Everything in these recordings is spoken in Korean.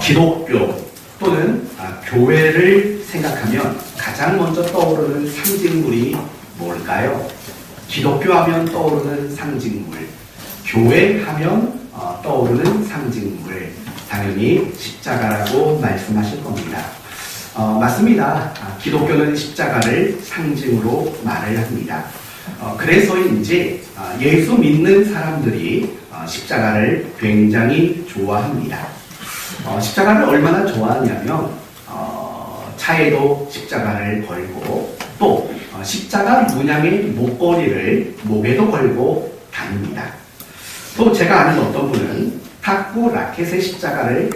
기독교 또는 교회를 생각하면 가장 먼저 떠오르는 상징물이 뭘까요? 기독교 하면 떠오르는 상징물, 교회 하면 떠오르는 상징물, 당연히 십자가라고 말씀하실 겁니다. 맞습니다. 기독교는 십자가를 상징으로 말을 합니다. 그래서인지 예수 믿는 사람들이 십자가를 굉장히 좋아합니다. 십자가를 얼마나 좋아하냐면 차에도 십자가를 걸고 또 십자가 문양의 목걸이를 목에도 걸고 다닙니다. 또 제가 아는 어떤 분은 탁구 라켓에 십자가를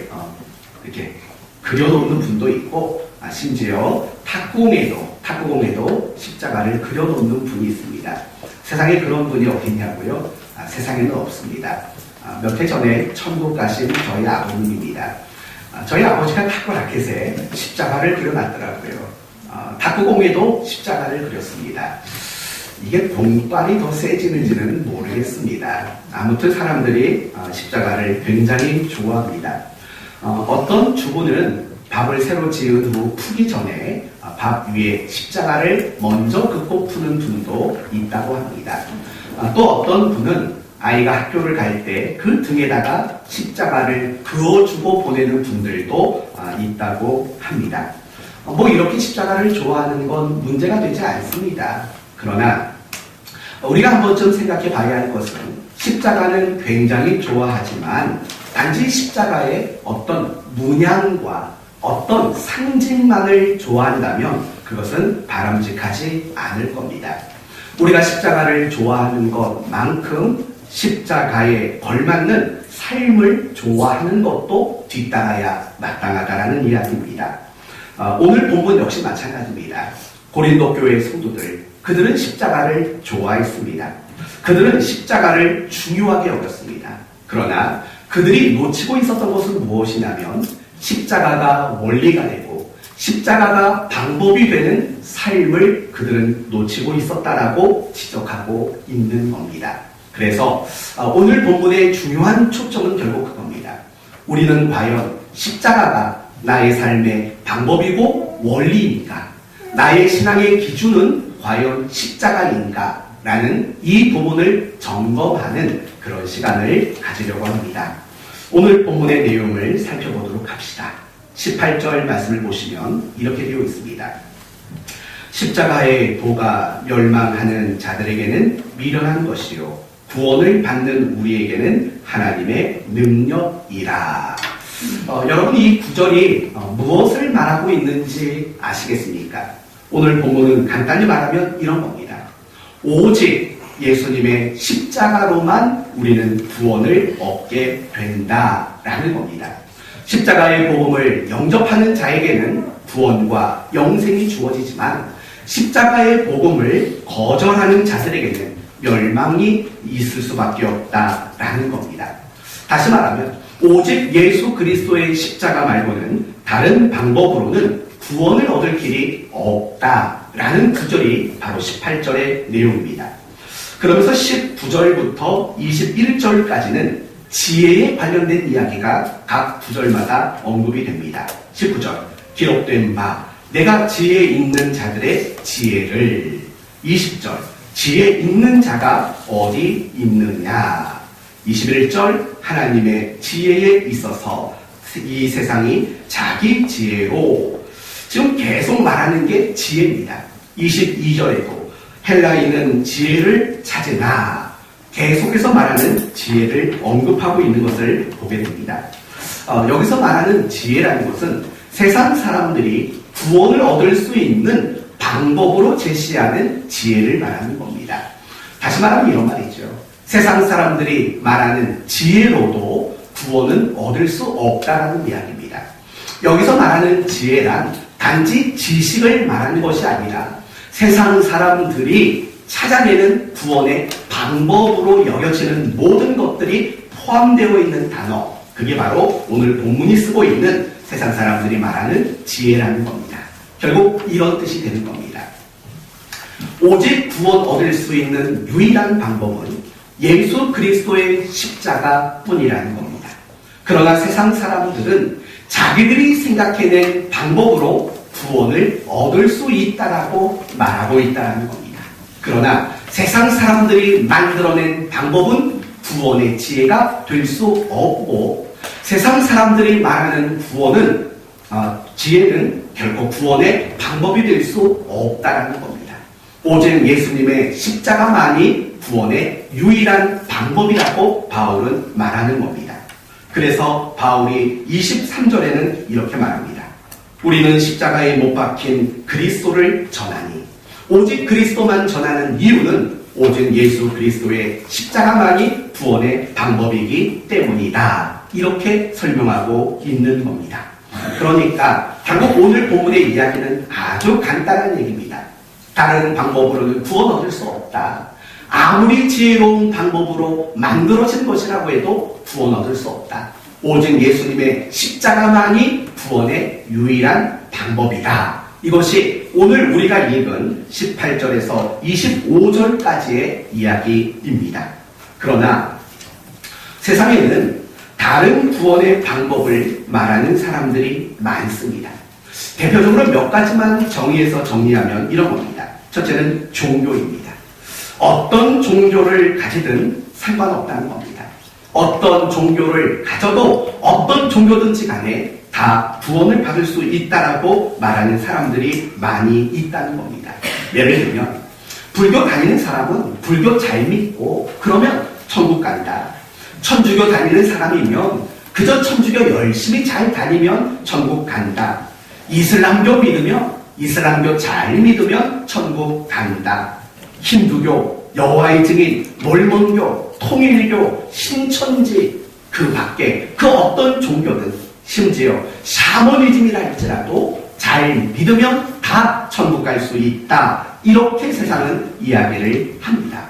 이렇게 그려놓는 분도 있고 심지어 탁구공에도 십자가를 그려놓는 분이 있습니다. 세상에 그런 분이 어딨냐고요? 세상에는 없습니다. 몇 해 전에 천국 가신 저희 아버님입니다. 저희 아버지가 탁구 라켓에 십자가를 그려놨더라고요. 탁구공에도 십자가를 그렸습니다. 이게 본빨이 더 세지는지는 모르겠습니다. 아무튼 사람들이 십자가를 굉장히 좋아합니다. 어떤 주부는 밥을 새로 지은 후 푸기 전에 밥 위에 십자가를 먼저 긋고 푸는 분도 있다고 합니다. 또 어떤 분은 아이가 학교를 갈 때 그 등에다가 십자가를 그어주고 보내는 분들도 있다고 합니다. 이렇게 십자가를 좋아하는 건 문제가 되지 않습니다. 그러나 우리가 한 번쯤 생각해 봐야 할 것은 십자가는 굉장히 좋아하지만 단지 십자가의 어떤 문양과 어떤 상징만을 좋아한다면 그것은 바람직하지 않을 겁니다. 우리가 십자가를 좋아하는 것만큼 십자가에 걸맞는 삶을 좋아하는 것도 뒤따라야 마땅하다라는 이야기입니다. 오늘 본문 역시 마찬가지입니다. 고린도 교회 성도들, 그들은 십자가를 좋아했습니다. 그들은 십자가를 중요하게 여겼습니다. 그러나 그들이 놓치고 있었던 것은 무엇이냐면 십자가가 원리가 되고 십자가가 방법이 되는 삶을 그들은 놓치고 있었다라고 지적하고 있는 겁니다. 그래서 오늘 본문의 중요한 초점은 결국 그겁니다. 우리는 과연 십자가가 나의 삶의 방법이고 원리인가? 나의 신앙의 기준은 과연 십자가인가? 라는 이 부분을 점검하는 그런 시간을 가지려고 합니다. 오늘 본문의 내용을 살펴보도록 합시다. 18절 말씀을 보시면 이렇게 되어 있습니다. 십자가의 도가 멸망하는 자들에게는 미련한 것이요 구원을 받는 우리에게는 하나님의 능력이라. 여러분 이 구절이 무엇을 말하고 있는지 아시겠습니까? 오늘 본문은 간단히 말하면 이런 겁니다. 오직 예수님의 십자가로만 우리는 구원을 얻게 된다라는 겁니다. 십자가의 복음을 영접하는 자에게는 구원과 영생이 주어지지만 십자가의 복음을 거절하는 자들에게는 멸망이 있을 수밖에 없다라는 겁니다. 다시 말하면 오직 예수 그리스도의 십자가 말고는 다른 방법으로는 구원을 얻을 길이 없다라는 구절이 바로 18절의 내용입니다. 그러면서 19절부터 21절까지는 지혜에 관련된 이야기가 각 구절마다 언급이 됩니다. 19절 기록된 바 내가 지혜 있는 자들의 지혜를. 20절 지혜 있는 자가 어디 있느냐. 21절 하나님의 지혜에 있어서 이 세상이 자기 지혜로. 지금 계속 말하는 게 지혜입니다. 22절에도 헬라인은 지혜를 찾으나 계속해서 말하는 지혜를 언급하고 있는 것을 보게 됩니다. 여기서 말하는 지혜라는 것은 세상 사람들이 구원을 얻을 수 있는 방법으로 제시하는 지혜를 말하는 겁니다. 다시 말하면 이런 말이죠. 세상 사람들이 말하는 지혜로도 구원은 얻을 수 없다라는 이야기입니다. 여기서 말하는 지혜란 단지 지식을 말하는 것이 아니라 세상 사람들이 찾아내는 구원의 방법으로 여겨지는 모든 것들이 포함되어 있는 단어, 그게 바로 오늘 본문이 쓰고 있는 세상 사람들이 말하는 지혜라는 겁니다. 결국 이런 뜻이 되는 겁니다. 오직 구원 얻을 수 있는 유일한 방법은 예수 그리스도의 십자가뿐이라는 겁니다. 그러나 세상 사람들은 자기들이 생각해낸 방법으로 구원을 얻을 수 있다라고 말하고 있다는 겁니다. 그러나 세상 사람들이 만들어낸 방법은 구원의 지혜가 될 수 없고, 세상 사람들이 말하는 구원은 지혜는 결코 구원의 방법이 될 수 없다는 겁니다. 오직 예수님의 십자가만이 구원의 유일한 방법이라고 바울은 말하는 겁니다. 그래서 바울이 23절에는 이렇게 말합니다. 우리는 십자가에 못 박힌 그리스도를 전하니, 오직 그리스도만 전하는 이유는 오직 예수 그리스도의 십자가만이 구원의 방법이기 때문이다. 이렇게 설명하고 있는 겁니다. 그러니까 결국 오늘 본문의 이야기는 아주 간단한 얘기입니다. 다른 방법으로는 구원 얻을 수 없다. 아무리 지혜로운 방법으로 만들어진 것이라고 해도 구원 얻을 수 없다. 오직 예수님의 십자가만이 구원의 유일한 방법이다. 이것이 오늘 우리가 읽은 18절에서 25절까지의 이야기입니다. 그러나 세상에는 다른 구원의 방법을 말하는 사람들이 많습니다. 대표적으로 몇 가지만 정의해서 정리하면 이런 겁니다. 첫째는 종교입니다. 어떤 종교를 가지든 상관없다는 겁니다. 어떤 종교를 가져도 어떤 종교든지 간에 다 구원을 받을 수 있다라고 말하는 사람들이 많이 있다는 겁니다. 예를 들면 불교 다니는 사람은 불교 잘 믿고 그러면 천국 간다. 천주교 다니는 사람이면 그저 천주교 열심히 잘 다니면 천국 간다. 이슬람교 믿으면 이슬람교 잘 믿으면 천국 간다. 힌두교, 여호와의 증인, 몰몬교, 통일교, 신천지, 그 밖에 그 어떤 종교든 심지어 샤머니즘이라 할지라도 잘 믿으면 다 천국 갈 수 있다. 이렇게 세상은 이야기를 합니다.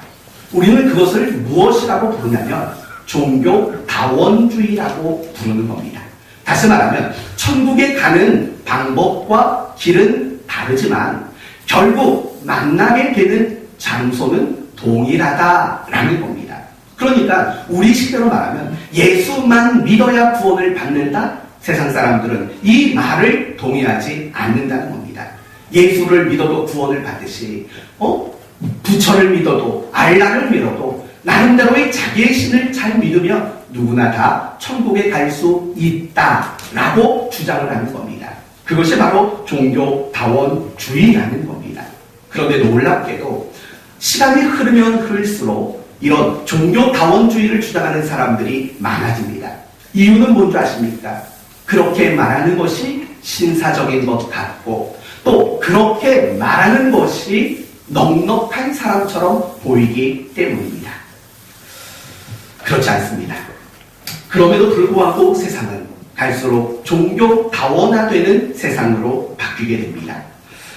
우리는 그것을 무엇이라고 부르냐면 종교다원주의라고 부르는 겁니다. 다시 말하면 천국에 가는 방법과 길은 다르지만 결국 만나게 되는 장소는 동일하다라는 겁니다. 그러니까 우리 식대로 말하면 예수만 믿어야 구원을 받는다? 세상 사람들은 이 말을 동의하지 않는다는 겁니다. 예수를 믿어도 구원을 받듯이 부처를 믿어도 알라를 믿어도 나름대로의 자기의 신을 잘 믿으면 누구나 다 천국에 갈 수 있다라고 주장을 하는 겁니다. 그것이 바로 종교다원주의라는 겁니다. 그런데 놀랍게도 시간이 흐르면 흐를수록 이런 종교다원주의를 주장하는 사람들이 많아집니다. 이유는 뭔지 아십니까? 그렇게 말하는 것이 신사적인 것 같고 또 그렇게 말하는 것이 넉넉한 사람처럼 보이기 때문입니다. 그렇지 않습니다. 그럼에도 불구하고 세상은 갈수록 종교다원화되는 세상으로 바뀌게 됩니다.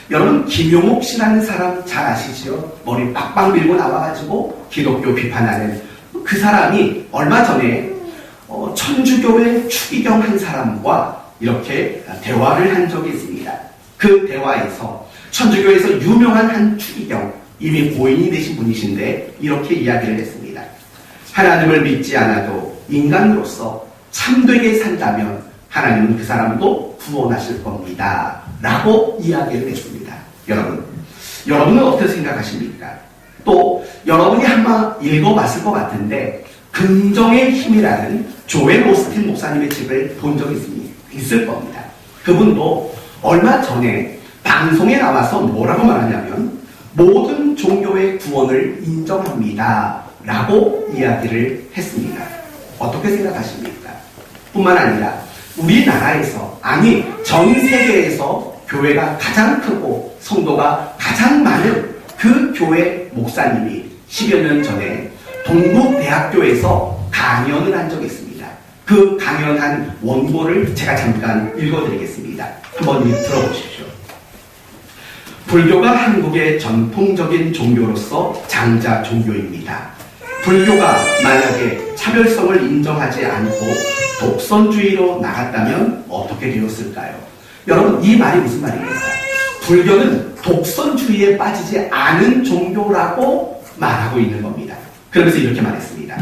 여러분 김용옥 씨라는 사람 잘 아시죠? 머리 빡빡 밀고 나와가지고 기독교 비판하는 그 사람이 얼마 전에 천주교의 추기경 한 사람과 이렇게 대화를 한 적이 있습니다. 그 대화에서 천주교에서 유명한 한 추기경, 이미 고인이 되신 분이신데 이렇게 이야기를 했습니다. 하나님을 믿지 않아도 인간으로서 참되게 산다면 하나님은 그 사람도 구원하실 겁니다. 라고 이야기를 했습니다. 여러분은 어떻게 생각하십니까? 또 여러분이 한번 읽어봤을 것 같은데 긍정의 힘이라는 조엘 오스틴 목사님의 책을 본 적이 있을 겁니다. 그분도 얼마 전에 방송에 나와서 뭐라고 말하냐면 모든 종교의 구원을 인정합니다. 라고 이야기를 했습니다. 어떻게 생각하십니까? 뿐만 아니라 우리나라에서 아니 전 세계에서 교회가 가장 크고 성도가 가장 많은 그 교회 목사님이 10여 년 전에 동국대학교에서 강연을 한 적이 있습니다. 그 강연한 원고를 제가 잠깐 읽어드리겠습니다. 한번 들어보십시오. 불교가 한국의 전통적인 종교로서 장자 종교입니다. 불교가 만약에 차별성을 인정하지 않고 독선주의로 나갔다면 어떻게 되었을까요? 여러분 이 말이 무슨 말입니까? 불교는 독선주의에 빠지지 않은 종교라고 말하고 있는 겁니다. 그러면서 이렇게 말했습니다.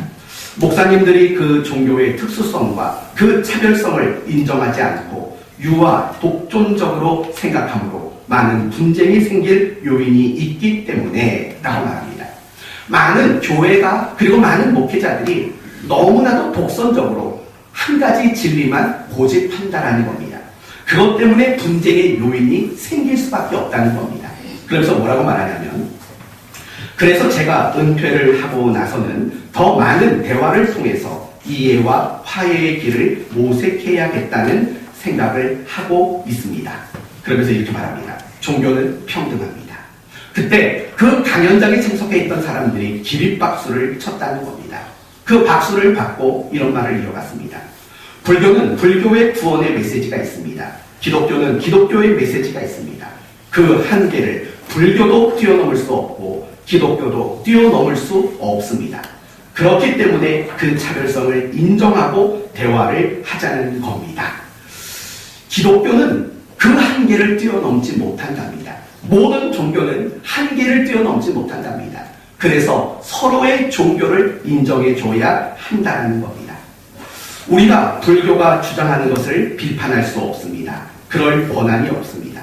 목사님들이 그 종교의 특수성과 그 차별성을 인정하지 않고 유아, 독존적으로 생각함으로 많은 분쟁이 생길 요인이 있기 때문에 라고 말합니다. 많은 교회가 그리고 많은 목회자들이 너무나도 독선적으로 한 가지 진리만 고집한다라는 겁니다. 그것 때문에 분쟁의 요인이 생길 수밖에 없다는 겁니다. 그래서 뭐라고 말하냐면, 그래서 제가 은퇴를 하고 나서는 더 많은 대화를 통해서 이해와 화해의 길을 모색해야겠다는 생각을 하고 있습니다. 그러면서 이렇게 말합니다. 종교는 평등합니다. 그때 그 강연장에 참석해 있던 사람들이 기립박수를 쳤다는 겁니다. 그 박수를 받고 이런 말을 이어갔습니다. 불교는 불교의 구원의 메시지가 있습니다. 기독교는 기독교의 메시지가 있습니다. 그 한계를 불교도 뛰어넘을 수 없고 기독교도 뛰어넘을 수 없습니다. 그렇기 때문에 그 차별성을 인정하고 대화를 하자는 겁니다. 기독교는 그 한계를 뛰어넘지 못한답니다. 모든 종교는 한계를 뛰어넘지 못한답니다. 그래서 서로의 종교를 인정해줘야 한다는 겁니다. 우리가 불교가 주장하는 것을 비판할 수 없습니다. 그럴 권한이 없습니다.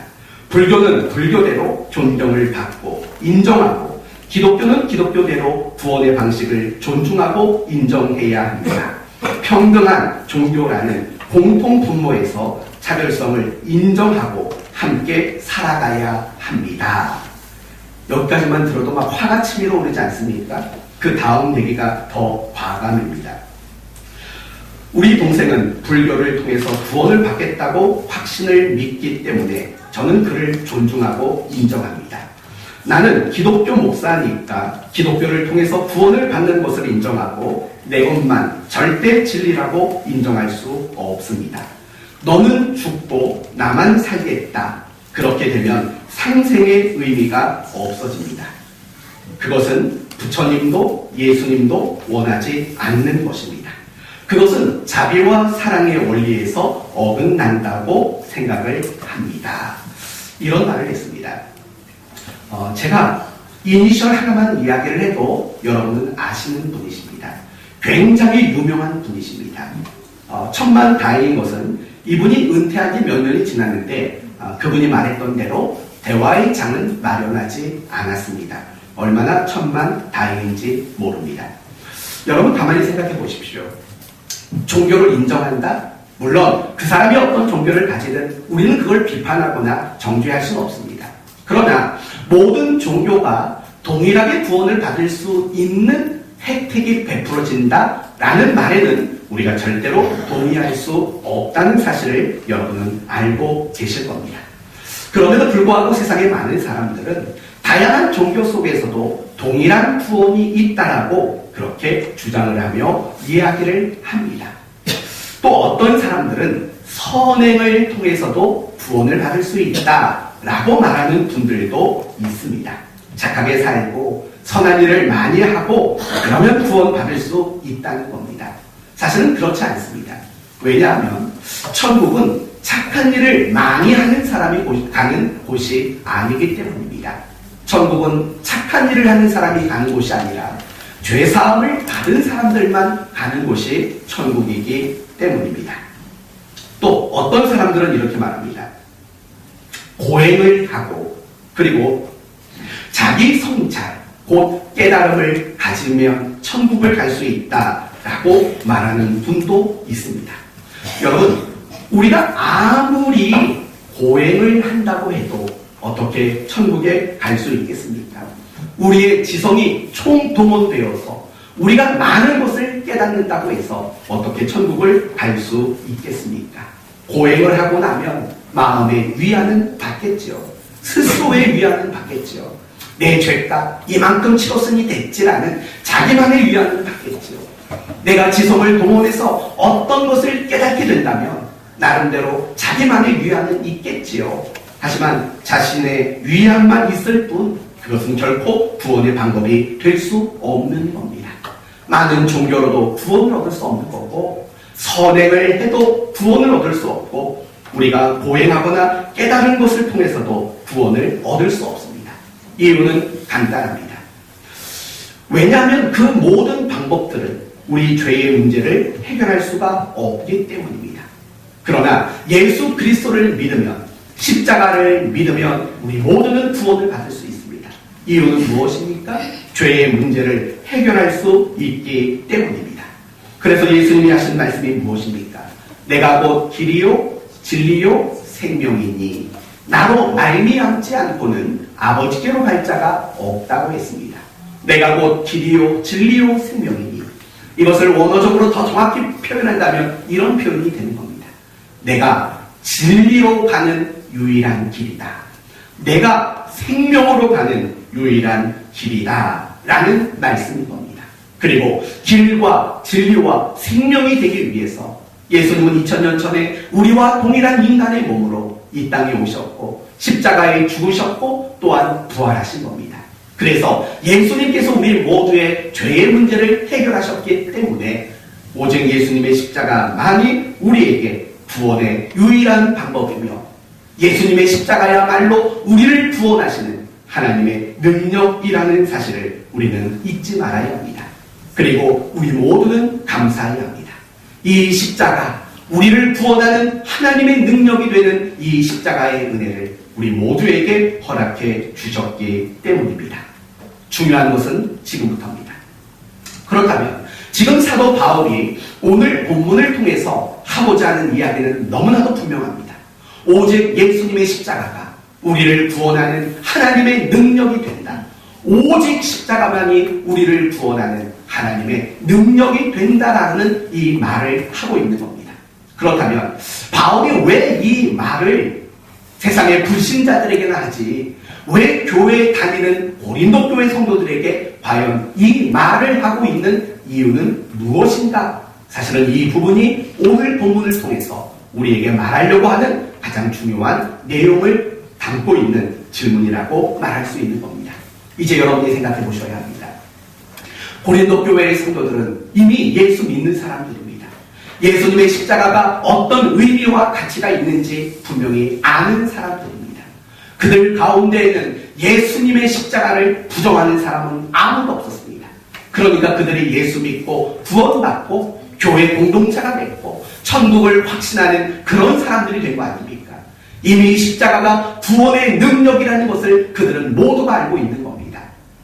불교는 불교대로 존경을 받고 인정하고 기독교는 기독교대로 구원의 방식을 존중하고 인정해야 합니다. 평등한 종교라는 공통 분모에서 차별성을 인정하고 함께 살아가야 합니다. 여기까지만 들어도 막 화가 치밀어 오르지 않습니까? 그 다음 얘기가 더 과감합니다. 우리 동생은 불교를 통해서 구원을 받겠다고 확신을 믿기 때문에 저는 그를 존중하고 인정합니다. 나는 기독교 목사니까 기독교를 통해서 구원을 받는 것을 인정하고 내 것만 절대 진리라고 인정할 수 없습니다. 너는 죽고 나만 살겠다. 그렇게 되면 상생의 의미가 없어집니다. 그것은 부처님도 예수님도 원하지 않는 것입니다. 그것은 자비와 사랑의 원리에서 어긋난다고 생각을 합니다. 이런 말을 했습니다. 제가 이니셜 하나만 이야기를 해도 여러분은 아시는 분이십니다. 굉장히 유명한 분이십니다. 천만다행인 것은 이분이 은퇴한 지 몇 년이 지났는데 그분이 말했던 대로 대화의 장은 마련하지 않았습니다. 얼마나 천만다행인지 모릅니다. 여러분 가만히 생각해 보십시오. 종교를 인정한다? 물론 그 사람이 어떤 종교를 가지든 우리는 그걸 비판하거나 정죄할 수는 없습니다. 그러나 모든 종교가 동일하게 구원을 받을 수 있는 혜택이 베풀어진다라는 말에는 우리가 절대로 동의할 수 없다는 사실을 여러분은 알고 계실 겁니다. 그럼에도 불구하고 세상의 많은 사람들은 다양한 종교 속에서도 동일한 구원이 있다라고 그렇게 주장을 하며 이야기를 합니다. 또 어떤 사람들은 선행을 통해서도 구원을 받을 수 있다라고 말하는 분들도 있습니다. 착하게 살고 선한 일을 많이 하고 그러면 구원받을 수 있다는 겁니다. 사실은 그렇지 않습니다. 왜냐하면 천국은 착한 일을 많이 하는 사람이 가는 곳이 아니기 때문입니다. 천국은 착한 일을 하는 사람이 가는 곳이 아니라 죄사함을 받은 사람들만 가는 곳이 천국이기 때문입니다. 또 어떤 사람들은 이렇게 말합니다. 고행을 하고 그리고 자기 성찰, 곧 깨달음을 가지면 천국을 갈 수 있다라고 말하는 분도 있습니다. 여러분, 우리가 아무리 고행을 한다고 해도 어떻게 천국에 갈 수 있겠습니까? 우리의 지성이 총동원되어서 우리가 많은 것을 깨닫는다고 해서 어떻게 천국을 갈 수 있겠습니까? 고행을 하고 나면 마음의 위안은 받겠지요. 스스로의 위안은 받겠지요. 내 죄값 이만큼 치렀으니 됐지라는 자기만의 위안은 받겠지요. 내가 지성을 동원해서 어떤 것을 깨닫게 된다면 나름대로 자기만의 위안은 있겠지요. 하지만 자신의 위안만 있을 뿐 그것은 결코 구원의 방법이 될 수 없는 겁니다. 많은 종교로도 구원을 얻을 수 없는 거고 선행을 해도 구원을 얻을 수 없고 우리가 고행하거나 깨달은 것을 통해서도 구원을 얻을 수 없습니다. 이유는 간단합니다. 왜냐하면 그 모든 방법들은 우리 죄의 문제를 해결할 수가 없기 때문입니다. 그러나 예수 그리스도를 믿으면, 십자가를 믿으면 우리 모두는 구원을 받을 수 있습니다. 이유는 무엇입니까? 죄의 문제를 해결할 수 있기 때문입니다. 그래서 예수님이 하신 말씀이 무엇입니까? 내가 곧 길이요 진리요 생명이니 나로 말미암지 않고는 아버지께로 갈 자가 없다고 했습니다. 내가 곧 길이요 진리요 생명이니, 이것을 원어적으로 더 정확히 표현한다면 이런 표현이 되는 겁니다. 내가 진리로 가는 유일한 길이다. 내가 생명으로 가는 유일한 길이다 라는 말씀인 겁니다. 그리고 길과 진리와 생명이 되기 위해서 예수님은 2000년 전에 우리와 동일한 인간의 몸으로 이 땅에 오셨고 십자가에 죽으셨고 또한 부활하신 겁니다. 그래서 예수님께서 우리 모두의 죄의 문제를 해결하셨기 때문에 오직 예수님의 십자가만이 우리에게 구원의 유일한 방법이며, 예수님의 십자가야말로 우리를 구원하시는 하나님의 능력이라는 사실을 우리는 잊지 말아야 합니다. 그리고 우리 모두는 감사해야 합니다. 이 십자가, 우리를 구원하는 하나님의 능력이 되는 이 십자가의 은혜를 우리 모두에게 허락해 주셨기 때문입니다. 중요한 것은 지금부터입니다. 그렇다면 지금 사도 바울이 오늘 본문을 통해서 하고자 하는 이야기는 너무나도 분명합니다. 오직 예수님의 십자가가 우리를 구원하는 하나님의 능력이 된다. 오직 십자가만이 우리를 구원하는 하나님의 능력이 된다라는 이 말을 하고 있는 겁니다. 그렇다면 바울이 왜 이 말을 세상의 불신자들에게나 하지, 왜 교회에 다니는 고린도 교회 성도들에게 과연 이 말을 하고 있는 이유는 무엇인가? 사실은 이 부분이 오늘 본문을 통해서 우리에게 말하려고 하는 가장 중요한 내용을 담고 있는 질문이라고 말할 수 있는 겁니다. 이제 여러분이 생각해 보셔야 합니다. 고린도 교회의 성도들은 이미 예수 믿는 사람들입니다. 예수님의 십자가가 어떤 의미와 가치가 있는지 분명히 아는 사람들입니다. 그들 가운데에는 예수님의 십자가를 부정하는 사람은 아무도 없었습니다. 그러니까 그들이 예수 믿고 구원받고 교회 공동체가 됐고 천국을 확신하는 그런 사람들이 된 거 아닙니까? 이미 십자가가 구원의 능력이라는 것을 그들은 모두가 알고 있는 겁니다.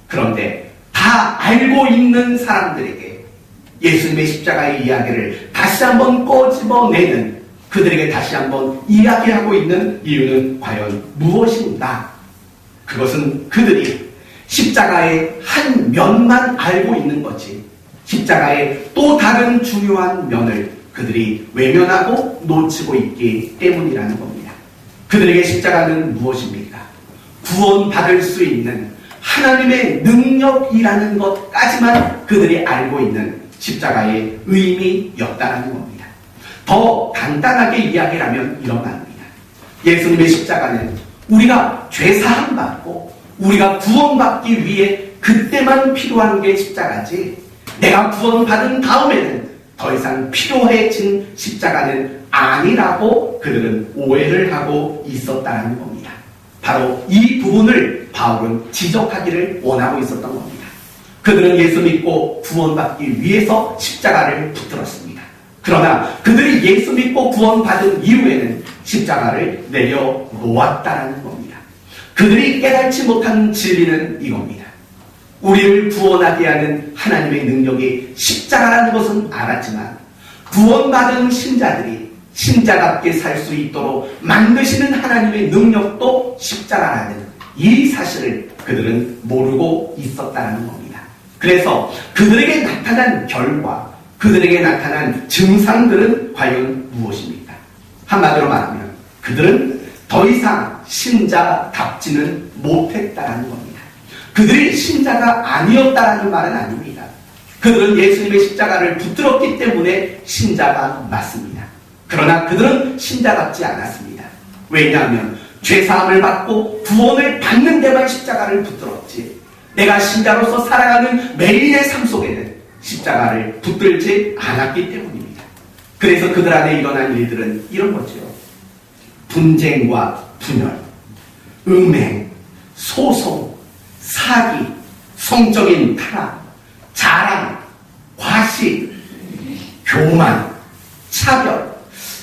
그런데 다 알고 있는 사람들에게 예수님의 십자가의 이야기를 다시 한번 꼬집어내는, 그들에게 다시 한번 이야기하고 있는 이유는 과연 무엇인가? 그것은 그들이 십자가의 한 면만 알고 있는 거지, 십자가의 또 다른 중요한 면을 그들이 외면하고 놓치고 있기 때문이라는 겁니다. 그들에게 십자가는 무엇입니까? 구원받을 수 있는 하나님의 능력이라는 것까지만 그들이 알고 있는 십자가의 의미였다는 겁니다. 더 간단하게 이야기하면 이런 말입니다. 예수님의 십자가는 우리가 죄사함 받고 우리가 구원받기 위해 그때만 필요한 게 십자가지, 내가 구원받은 다음에는 더 이상 필요해진 십자가는 아니라고 그들은 오해를 하고 있었다는 겁니다. 바로 이 부분을 바울은 지적하기를 원하고 있었던 겁니다. 그들은 예수 믿고 구원받기 위해서 십자가를 붙들었습니다. 그러나 그들이 예수 믿고 구원받은 이후에는 십자가를 내려놓았다는 겁니다. 그들이 깨닫지 못한 진리는 이겁니다. 우리를 구원하게 하는 하나님의 능력이 십자가라는 것은 알았지만 구원받은 신자들이 신자답게 살 수 있도록 만드시는 하나님의 능력도 십자가라는 이 사실을 그들은 모르고 있었다는 겁니다. 그래서 그들에게 나타난 결과, 그들에게 나타난 증상들은 과연 무엇입니까? 한마디로 말하면 그들은 더 이상 신자답지는 못했다는 겁니다. 그들이 신자가 아니었다는 말은 아닙니다. 그들은 예수님의 십자가를 붙들었기 때문에 신자가 맞습니다. 그러나 그들은 신자답지 않았습니다. 왜냐하면 죄사함을 받고 구원을 받는 데만 십자가를 붙들었지, 내가 신자로서 살아가는 매일의 삶 속에는 십자가를 붙들지 않았기 때문입니다. 그래서 그들 안에 일어난 일들은 이런 거죠. 분쟁과 분열, 음행, 소송, 사기, 성적인 타락, 자랑, 과시, 교만, 차별,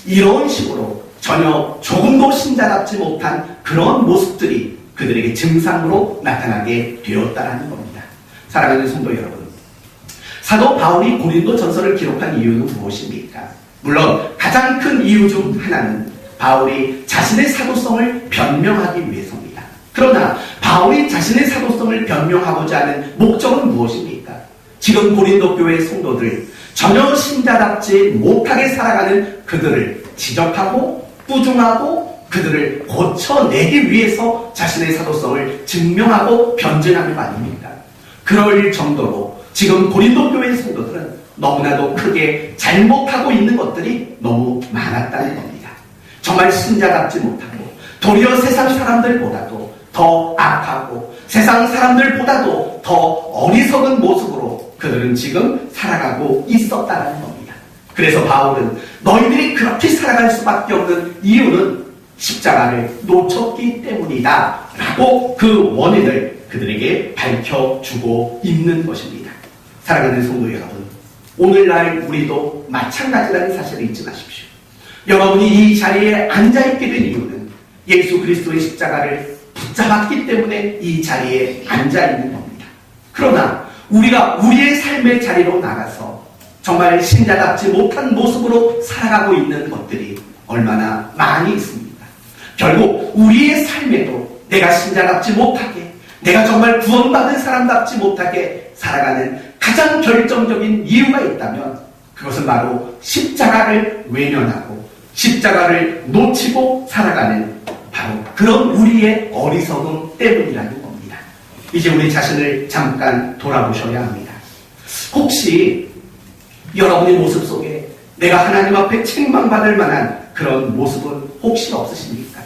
이런 식으로 전혀 조금도 신자답지 못한 그런 모습들이 그들에게 증상으로 나타나게 되었다는 겁니다. 사랑하는 성도 여러분, 사도 바울이 고린도 전서를 기록한 이유는 무엇입니까? 물론 가장 큰 이유 중 하나는 바울이 자신의 사도성을 변명하기 위해서입니다. 그러나 바울이 자신의 사도성을 변명하고자 하는 목적은 무엇입니까? 지금 고린도 교회 성도들, 전혀 신자답지 못하게 살아가는 그들을 지적하고 꾸중하고 그들을 고쳐내기 위해서 자신의 사도성을 증명하고 변증하는 거 아닙니까? 그럴 정도로 지금 고린도 교회 성도들은 너무나도 크게 잘못하고 있는 것들이 너무 많았다는 겁니다. 정말 신자답지 못하고 도리어 세상 사람들보다도 더 악하고 세상 사람들보다도 더 어리석은 모습으로 그들은 지금 살아가고 있었다는 겁니다. 그래서 바울은 너희들이 그렇게 살아갈 수밖에 없는 이유는 십자가를 놓쳤기 때문이다 라고 그 원인을 그들에게 밝혀주고 있는 것입니다. 사랑하는 성도 여러분, 오늘날 우리도 마찬가지라는 사실을 잊지 마십시오. 여러분이 이 자리에 앉아있게 된 이유는 예수 그리스도의 십자가를 붙잡았기 때문에 이 자리에 앉아있는 겁니다. 그러나 우리가 우리의 삶의 자리로 나가서 정말 신자답지 못한 모습으로 살아가고 있는 것들이 얼마나 많이 있습니다. 결국 우리의 삶에도 내가 신자답지 못하게, 내가 정말 구원받은 사람답지 못하게 살아가는 가장 결정적인 이유가 있다면 그것은 바로 십자가를 외면하고 십자가를 놓치고 살아가는 바로 그런 우리의 어리석음 때문이라는 겁니다. 이제 우리 자신을 잠깐 돌아보셔야 합니다. 혹시 여러분의 모습 속에 내가 하나님 앞에 책망받을 만한 그런 모습은 혹시 없으십니까?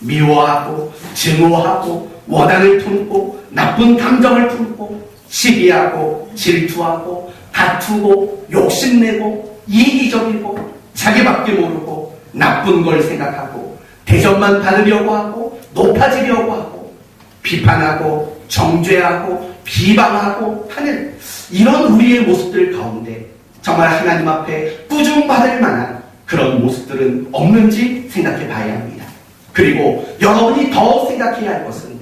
미워하고 증오하고 원한을 품고 나쁜 감정을 품고 시기하고 질투하고 다투고 욕심내고 이기적이고 자기밖에 모르고 나쁜 걸 생각하고 대접만 받으려고 하고 높아지려고 하고 비판하고 정죄하고 비방하고 하는 이런 우리의 모습들 가운데 정말 하나님 앞에 꾸중받을 만한 그런 모습들은 없는지 생각해 봐야 합니다. 그리고 여러분이 더 생각해야 할 것은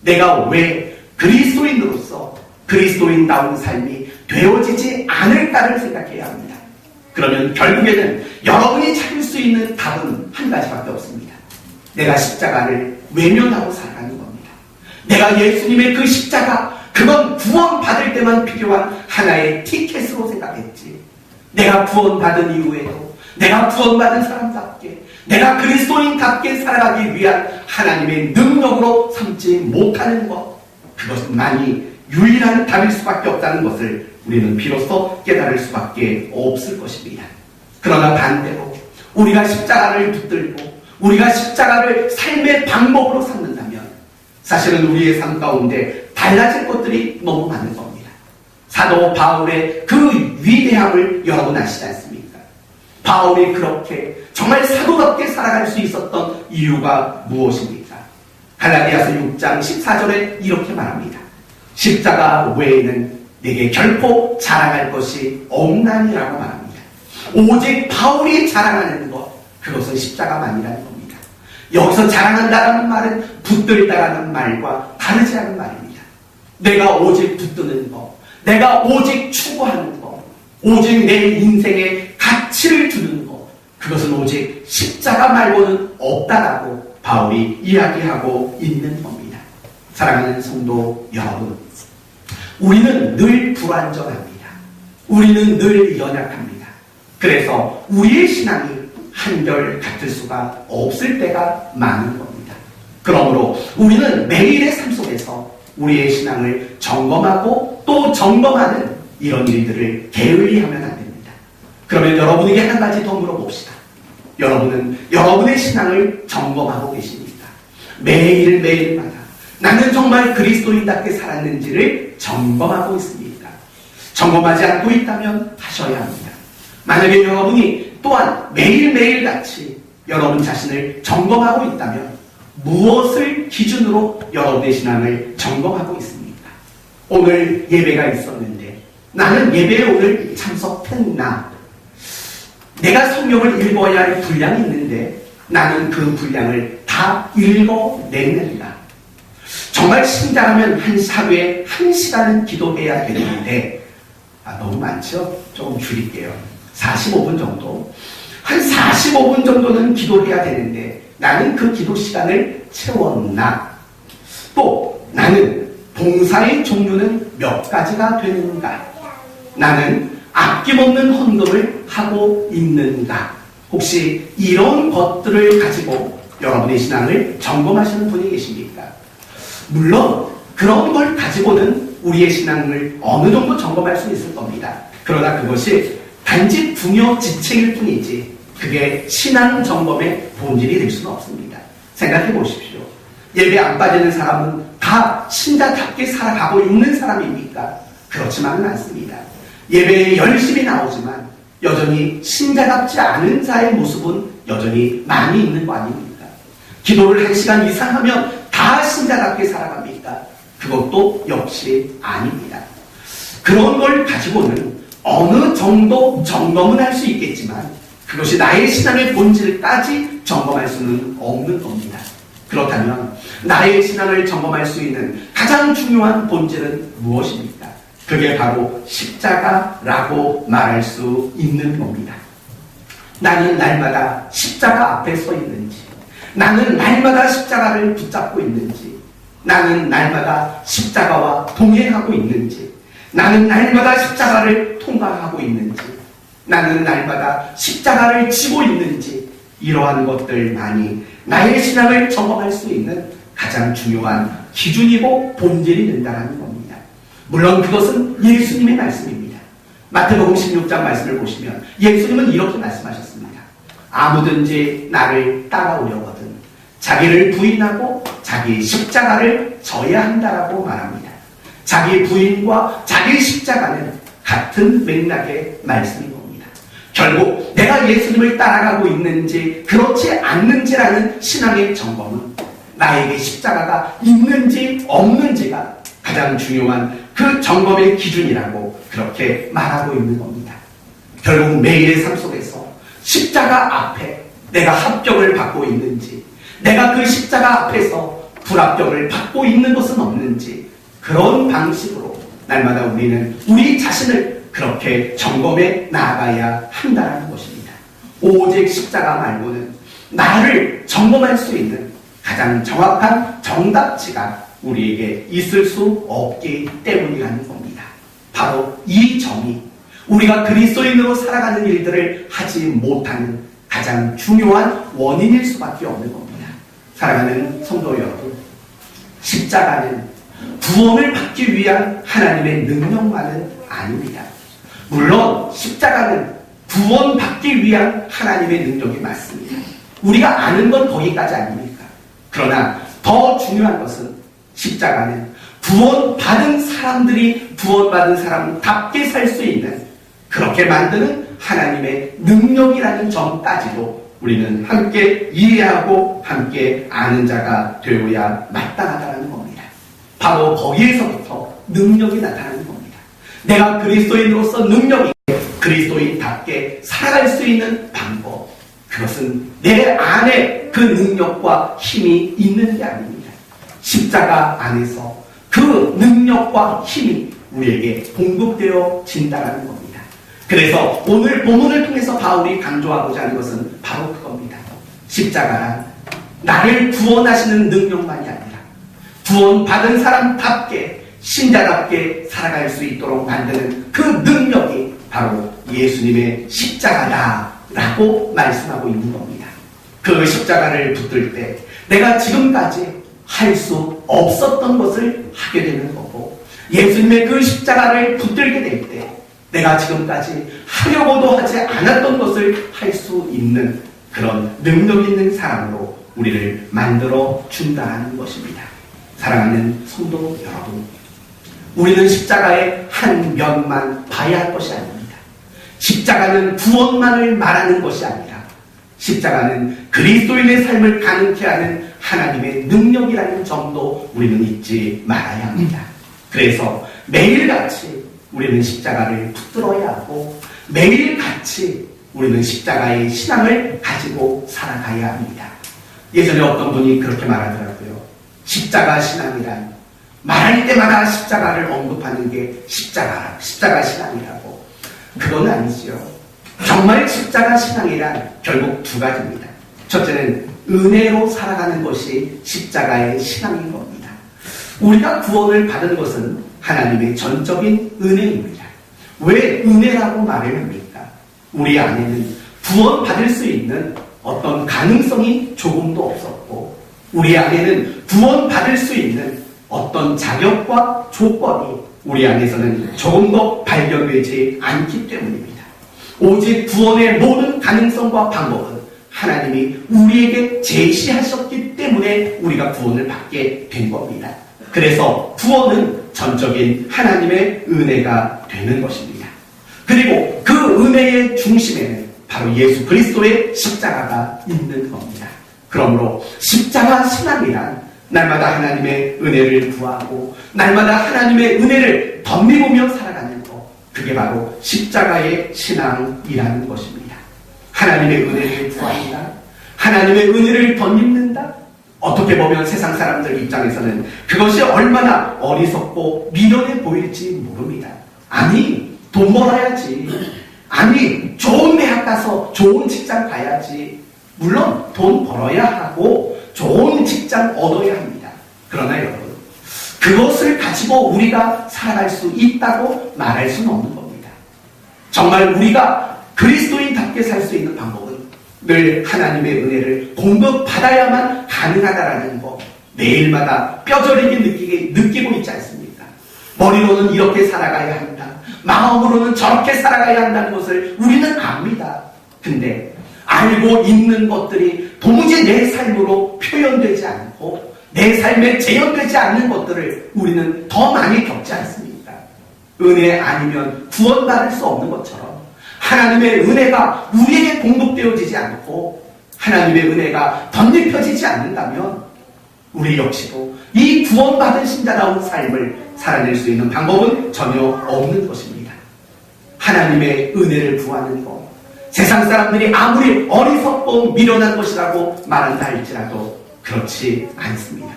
내가 왜 그리스도인으로서 그리스도인다운 삶이 되어지지 않을까를 생각해야 합니다. 그러면 결국에는 여러분이 찾을 수 있는 답은 한 가지밖에 없습니다. 내가 십자가를 외면하고 살아가는 겁니다. 내가 예수님의 그 십자가, 그건 구원받을 때만 필요한 하나의 티켓으로 생각했지. 내가 구원받은 이후에도 내가 구원받은 사람답게, 내가 그리스도인답게 살아가기 위한 하나님의 능력으로 삼지 못하는 것, 그것만이 유일한 답일 수밖에 없다는 것을 우리는 비로소 깨달을 수밖에 없을 것입니다. 그러나 반대로 우리가 십자가를 붙들고 우리가 십자가를 삶의 방법으로 삼는다면 사실은 우리의 삶 가운데 달라질 것들이 너무 많은 겁니다. 사도 바울의 그 위대함을 여러분 아시지 않습니까? 바울이 그렇게 정말 사도답게 살아갈 수 있었던 이유가 무엇입니까? 갈라디아서 6장 14절에 이렇게 말합니다. 십자가 외에는 내게 결코 자랑할 것이 없나니라고 말합니다. 오직 바울이 자랑하는 것, 그것은 십자가만이라는 겁니다. 여기서 자랑한다라는 말은 붙들다라는 말과 다르지 않은 말입니다. 내가 오직 붙드는 것, 내가 오직 추구하는 것, 오직 내 인생에 가치를 두는 것, 그것은 오직 십자가 말고는 없다라고 바울이 이야기하고 있는 겁니다. 사랑하는 성도 여러분, 우리는 늘 불완전합니다. 우리는 늘 연약합니다. 그래서 우리의 신앙이 한결 같을 수가 없을 때가 많은 겁니다. 그러므로 우리는 매일의 삶 속에서 우리의 신앙을 점검하고 또 점검하는 이런 일들을 게을리하면 안 됩니다. 그러면 여러분에게 한 가지 더 물어봅시다. 여러분은 여러분의 신앙을 점검하고 계십니까? 매일매일마다 나는 정말 그리스도인답게 살았는지를 점검하고 있습니까? 점검하지 않고 있다면 하셔야 합니다. 만약에 여러분이 또한 매일매일 같이 여러분 자신을 점검하고 있다면 무엇을 기준으로 여러분의 신앙을 점검하고 있습니까? 오늘 예배가 있었는데 나는 예배에 오늘 참석했나? 내가 성경을 읽어야 할 분량이 있는데 나는 그 분량을 다 읽어냈느니라. 정말 신자라면 한 하루에 1시간은 기도해야 되는데 너무 많죠? 조금 줄일게요. 45분 정도. 한 45분 정도는 기도해야 되는데 나는 그 기도 시간을 채웠나? 또 나는 봉사의 종류는 몇 가지가 되는가? 나는 아낌없는 헌금을 하고 있는가? 혹시 이런 것들을 가지고 여러분의 신앙을 점검하시는 분이 계십니까? 물론 그런 걸 가지고는 우리의 신앙을 어느 정도 점검할 수 있을 겁니다. 그러나 그것이 단지 부녀지책일 뿐이지 그게 신앙 점검의 본질이 될 수는 없습니다. 생각해 보십시오. 예배 안 빠지는 사람은 다 신자답게 살아가고 있는 사람입니까? 그렇지만은 않습니다. 예배에 열심히 나오지만 여전히 신자답지 않은 자의 모습은 여전히 많이 있는 거 아닙니까? 기도를 1시간 이상 하면 다 신자답게 살아갑니까? 그것도 역시 아닙니다. 그런 걸 가지고는 어느 정도 점검은 할 수 있겠지만 그것이 나의 신앙의 본질까지 점검할 수는 없는 겁니다. 그렇다면 나의 신앙을 점검할 수 있는 가장 중요한 본질은 무엇입니까? 그게 바로 십자가라고 말할 수 있는 겁니다. 나는 날마다 십자가 앞에 서 있는지, 나는 날마다 십자가를 붙잡고 있는지, 나는 날마다 십자가와 동행하고 있는지, 나는 날마다 십자가를 통과하고 있는지, 나는 날마다 십자가를 지고 있는지, 이러한 것들만이 나의 신앙을 점검할 수 있는 가장 중요한 기준이고 본질이 된다는 겁니다. 물론 그것은 예수님의 말씀입니다. 마태복음 16장 말씀을 보시면 예수님은 이렇게 말씀하셨습니다. 아무든지 나를 따라오려거든 자기를 부인하고 자기 십자가를 져야 한다라고 말합니다. 자기 부인과 자기 십자가는 같은 맥락의 말씀인 겁니다. 결국 내가 예수님을 따라가고 있는지 그렇지 않는지라는 신앙의 점검은 나에게 십자가가 있는지 없는지가 가장 중요한 그 점검의 기준이라고 그렇게 말하고 있는 겁니다. 결국 매일의 삶 속에서 십자가 앞에 내가 합격을 받고 있는지, 내가 그 십자가 앞에서 불합격을 받고 있는 것은 없는지, 그런 방식으로 날마다 우리는 우리 자신을 그렇게 점검해 나아가야 한다는 것입니다. 오직 십자가 말고는 나를 점검할 수 있는 가장 정확한 정답지가 우리에게 있을 수 없기 때문이라는 겁니다. 바로 이 점이 우리가 그리스도인으로 살아가는 일들을 하지 못하는 가장 중요한 원인일 수밖에 없는 겁니다. 사랑하는 성도 여러분, 십자가는 구원을 받기 위한 하나님의 능력만은 아닙니다. 물론 십자가는 구원받기 위한 하나님의 능력이 맞습니다. 우리가 아는 건 거기까지 아닙니까? 그러나 더 중요한 것은 십자가는 구원받은 사람들이 구원받은 사람답게 살 수 있는 그렇게 만드는 하나님의 능력이라는 점까지도 우리는 함께 이해하고 함께 아는 자가 되어야 마땅하다는 겁니다. 바로 거기에서부터 능력이 나타나는 겁니다. 내가 그리스도인으로서 능력이 그리스도인답게 살아갈 수 있는 방법, 그것은 내 안에 그 능력과 힘이 있는 게 아닙니다. 십자가 안에서 그 능력과 힘이 우리에게 공급되어진다는 겁니다. 그래서 오늘 본문을 통해서 바울이 강조하고자 하는 것은 바로 그겁니다. 십자가란 나를 구원하시는 능력만이 아니라 구원받은 사람답게 신자답게 살아갈 수 있도록 만드는 그 능력이 바로 예수님의 십자가다라고 말씀하고 있는 겁니다. 그 십자가를 붙들 때 내가 지금까지 할 수 없었던 것을 하게 되는 거고, 예수님의 그 십자가를 붙들게 될 때 내가 지금까지 하려고도 하지 않았던 것을 할 수 있는 그런 능력 있는 사람으로 우리를 만들어 준다는 것입니다. 사랑하는 성도 여러분, 우리는 십자가의 한 면만 봐야 할 것이 아닙니다. 십자가는 구원만을 말하는 것이 아니라 십자가는 그리스도인의 삶을 가능케 하는 하나님의 능력이라는 점도 우리는 잊지 말아야 합니다. 그래서 매일같이 우리는 십자가를 붙들어야 하고 매일같이 우리는 십자가의 신앙을 가지고 살아가야 합니다. 예전에 어떤 분이 그렇게 말하더라고요. 십자가 신앙이란 말할 때마다 십자가를 언급하는 게 십자가 신앙이라고. 그건 아니지요. 정말 십자가 신앙이란 결국 두 가지입니다. 첫째는 은혜로 살아가는 것이 십자가의 신앙인 겁니다. 우리가 구원을 받은 것은 하나님의 전적인 은혜입니다. 왜 은혜라고 말을 합니까? 우리 안에는 구원받을 수 있는 어떤 가능성이 조금도 없었고, 우리 안에는 구원받을 수 있는 어떤 자격과 조건이 우리 안에서는 조금 더 발견되지 않기 때문입니다. 오직 구원의 모든 가능성과 방법은 하나님이 우리에게 제시하셨기 때문에 우리가 구원을 받게 된 겁니다. 그래서 구원은 전적인 하나님의 은혜가 되는 것입니다. 그리고 그 은혜의 중심에는 바로 예수 그리스도의 십자가가 있는 겁니다. 그러므로 십자가 신앙이란 날마다 하나님의 은혜를 구하고 날마다 하나님의 은혜를 덧입으며 살아가는 것, 그게 바로 십자가의 신앙이라는 것입니다. 하나님의 은혜를 구한다, 하나님의 은혜를 덧입는다. 어떻게 보면 세상 사람들 입장에서는 그것이 얼마나 어리석고 미련해 보일지 모릅니다. 아니, 돈 벌어야지. 아니, 좋은 대학 가서 좋은 직장 가야지. 물론 돈 벌어야 하고 좋은 직장 얻어야 합니다. 그러나 여러분, 그것을 가지고 우리가 살아갈 수 있다고 말할 수는 없는 겁니다. 정말 우리가 그리스도인답게 살 수 있는 방법은 늘 하나님의 은혜를 공급받아야만 가능하다라는 것, 매일마다 뼈저리게 느끼고 있지 않습니까? 머리로는 이렇게 살아가야 한다, 마음으로는 저렇게 살아가야 한다는 것을 우리는 압니다. 근데 알고 있는 것들이 도무지 내 삶으로 표현되지 않고 내 삶에 재현되지 않는 것들을 우리는 더 많이 겪지 않습니까? 은혜 아니면 구원받을 수 없는 것처럼 하나님의 은혜가 우리에게 공급되어지지 않고 하나님의 은혜가 덧입혀지지 않는다면 우리 역시도 이 구원받은 신자다운 삶을 살아낼 수 있는 방법은 전혀 없는 것입니다. 하나님의 은혜를 구하는 것, 세상 사람들이 아무리 어리석고 미련한 것이라고 말한다 할지라도 그렇지 않습니다.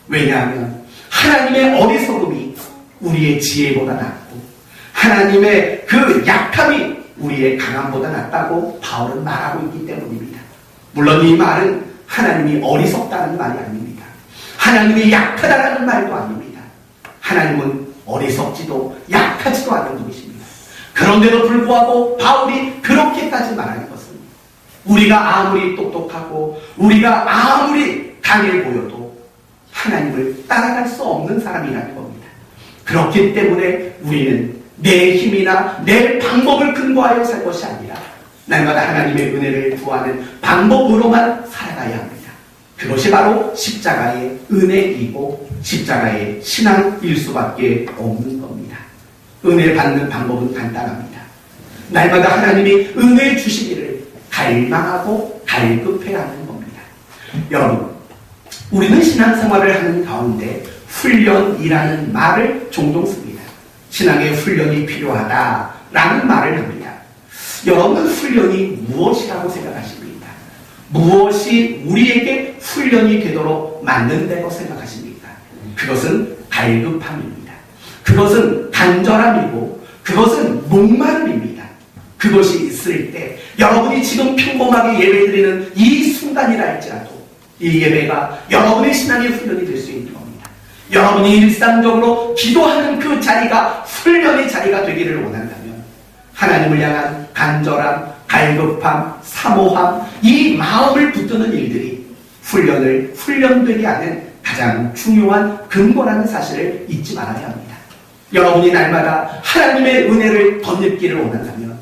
왜냐하면 하나님의 어리석음이 우리의 지혜보다 낫고 하나님의 그 약함이 우리의 강함보다 낫다고 바울은 말하고 있기 때문입니다. 물론 이 말은 하나님이 어리석다는 말이 아닙니다. 하나님이 약하다는 말도 아닙니다. 하나님은 어리석지도 약하지도 않은 분이십니다. 그런데도 불구하고 바울이 그렇게까지 말하는 것은 우리가 아무리 똑똑하고 우리가 아무리 강해 보여도 하나님을 따라갈 수 없는 사람이라는 겁니다. 그렇기 때문에 우리는 내 힘이나 내 방법을 근거하여 살 것이 아니라 날마다 하나님의 은혜를 구하는 방법으로만 살아가야 합니다. 그것이 바로 십자가의 은혜이고 십자가의 신앙일 수밖에 없는 겁니다. 은혜 받는 방법은 간단합니다. 날마다 하나님이 은혜 주시기를 갈망하고 갈급해야 하는 겁니다. 여러분, 우리는 신앙생활을 하는 가운데 훈련이라는 말을 종종 씁니다. 신앙의 훈련이 필요하다라는 말을 합니다. 여러분은 훈련이 무엇이라고 생각하십니까? 무엇이 우리에게 훈련이 되도록 만든다고 생각하십니까? 그것은 갈급함입니다. 그것은 간절함이고 그것은 목마름입니다. 그것이 있을 때 여러분이 지금 평범하게 예배드리는 이 순간이라 할지라도 이 예배가 여러분의 신앙의 훈련이 될 수 있는 겁니다. 여러분이 일상적으로 기도하는 그 자리가 훈련의 자리가 되기를 원한다면 하나님을 향한 간절함, 갈급함, 사모함, 이 마음을 붙드는 일들이 훈련되게 하는 가장 중요한 근거라는 사실을 잊지 말아야 합니다. 여러분이 날마다 하나님의 은혜를 덧입기를 원한다면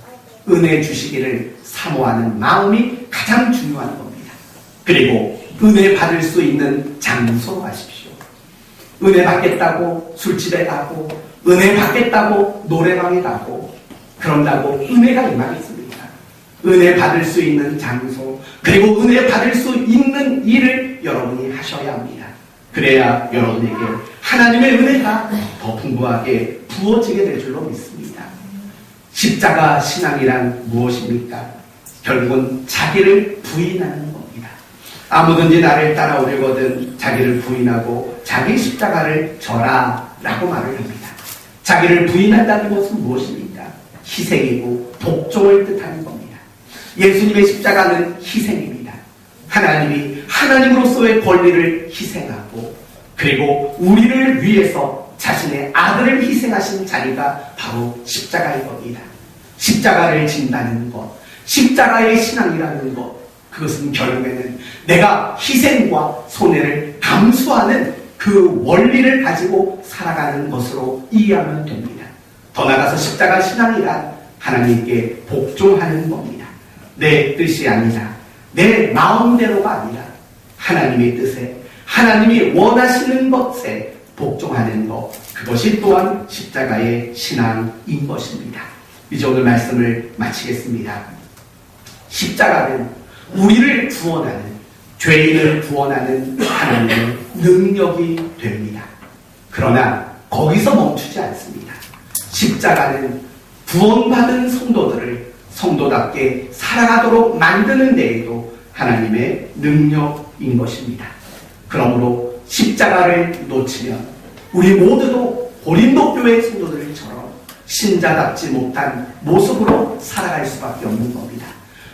은혜 주시기를 사모하는 마음이 가장 중요한 겁니다. 그리고 은혜 받을 수 있는 장소로 가십시오. 은혜 받겠다고 술집에 가고 은혜 받겠다고 노래방에 가고 그런다고 은혜가 임하겠습니까? 은혜 받을 수 있는 장소 그리고 은혜 받을 수 있는 일을 여러분이 하셔야 합니다. 그래야 여러분에게 하나님의 은혜가 더 풍부하게 부어지게 될 줄로 믿습니다. 십자가 신앙이란 무엇입니까? 결국은 자기를 부인하는 겁니다. 아무든지 나를 따라오려거든 자기를 부인하고 자기 십자가를 져라 라고 말을 합니다. 자기를 부인한다는 것은 무엇입니까? 희생이고 복종을 뜻하는 겁니다. 예수님의 십자가는 희생입니다. 하나님이 하나님으로서의 권리를 희생하고 그리고 우리를 위해서 자신의 아들을 희생하신 자리가 바로 십자가인 겁니다. 십자가를 진다는 것, 십자가의 신앙이라는 것, 그것은 결국에는 내가 희생과 손해를 감수하는 그 원리를 가지고 살아가는 것으로 이해하면 됩니다. 더 나아가서 십자가 신앙이란 하나님께 복종하는 겁니다. 내 뜻이 아니라 내 마음대로가 아니라 하나님의 뜻에 하나님이 원하시는 것에 복종하는 것, 그것이 또한 십자가의 신앙인 것입니다. 이제 오늘 말씀을 마치겠습니다. 십자가는 우리를 구원하는, 죄인을 구원하는 하나님의 능력이 됩니다. 그러나 거기서 멈추지 않습니다. 십자가는 구원받은 성도들을 성도답게 살아가도록 만드는 데에도 하나님의 능력인 것입니다. 그러므로 십자가를 놓치면 우리 모두도 고린도 교회 성도들처럼 신자답지 못한 모습으로 살아갈 수밖에 없는 겁니다.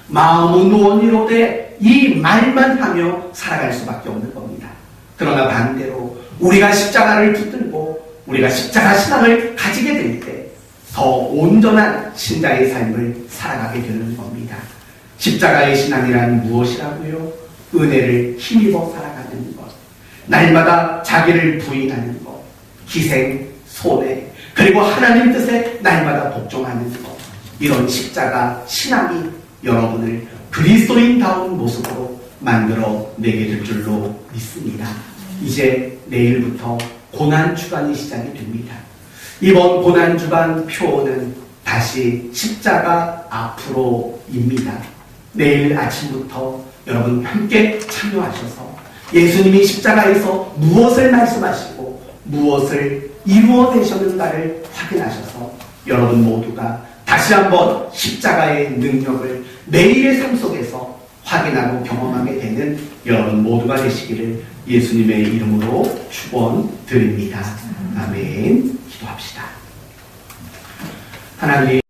마음은 원이로되 이 말만 하며 살아갈 수밖에 없는 겁니다. 그러나 반대로 우리가 십자가를 붙들고 우리가 십자가 신앙을 가지게 될 때 더 온전한 신자의 삶을 살아가게 되는 겁니다. 십자가의 신앙이란 무엇이라고요? 은혜를 힘입어 살아가는 것, 날마다 자기를 부인하는 것, 희생, 손해, 그리고 하나님 뜻에 날마다 복종하는 것, 이런 십자가 신앙이 여러분을 그리스도인다운 모습으로 만들어 내게 될 줄로 믿습니다. 이제 내일부터 고난주간이 시작이 됩니다. 이번 고난주간 표어는 다시 십자가 앞으로입니다. 내일 아침부터 여러분 함께 참여하셔서 예수님이 십자가에서 무엇을 말씀하시고 무엇을 이루어내셨는가를 확인하셔서 여러분 모두가 다시 한번 십자가의 능력을 매일의 삶 속에서 확인하고 경험하게 되는 여러분 모두가 되시기를 예수님의 이름으로 축원드립니다. 아멘. 기도합시다. 하나님